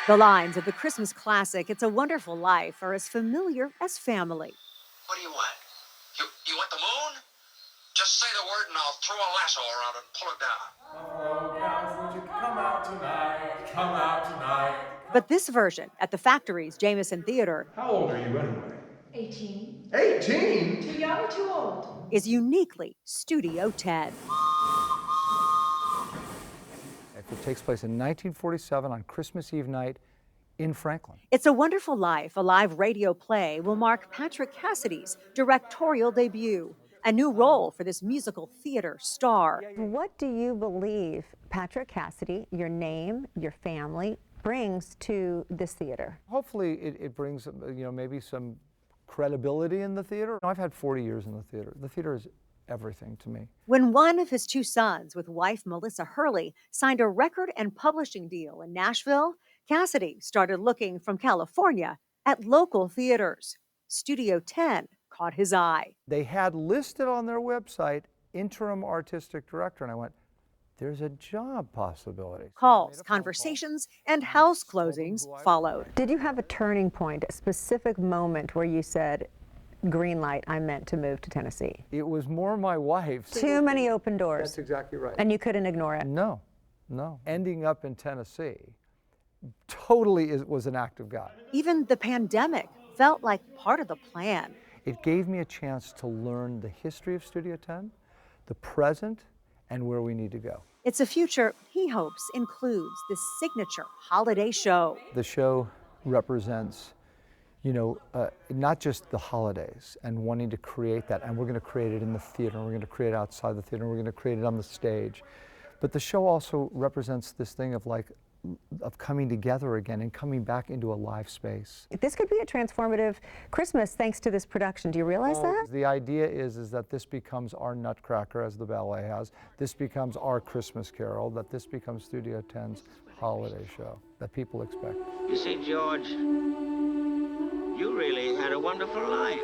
The lines of the Christmas classic, It's a Wonderful Life, are as familiar as family. What do you want? You want the moon? Just say the word and I'll throw a lasso around it and pull it down. Buffalo gals, won't you come out tonight? Come out tonight. But this version, at the Factory's Jameson Theater, How old are you anyway? 18. 18? Too young or too old? is uniquely Studio 10. It takes place in 1947 on Christmas Eve night in Franklin. It's a Wonderful Life, a live radio play, will mark Patrick Cassidy's directorial debut, a new role for this musical theater star. What do you believe Patrick Cassidy, your name, your family, brings to this theater? Hopefully it brings, maybe some credibility in the theater. I've had 40 years in the theater. The theater is everything to me. When one of his two sons, with wife Melissa Hurley, signed a record and publishing deal in Nashville, Cassidy started looking from California at local theaters. Studio 10 caught his eye. They had listed on their website interim artistic director, and I went, there's a job possibility. Calls, conversations, and house closings followed. Did you have a turning point, a specific moment where you said, green light, I'm meant to move to Tennessee? It was more my wife. Too many open doors. That's exactly right. And you couldn't ignore it? No. Ending up in Tennessee totally was an act of God. Even the pandemic felt like part of the plan. It gave me a chance to learn the history of Studio 10, the present, and where we need to go. It's a future he hopes includes this signature holiday show. The show represents, not just the holidays and wanting to create that, and we're going to create it in the theater, and we're going to create it outside the theater, and we're going to create it on the stage. But the show also represents this thing of coming together again and coming back into a live space. This could be a transformative Christmas thanks to this production. Do you realize that? The idea is that this becomes our Nutcracker, as the ballet has. This becomes our Christmas Carol, that this becomes Studio 10's holiday show that people expect. You see, George, you really had a wonderful life.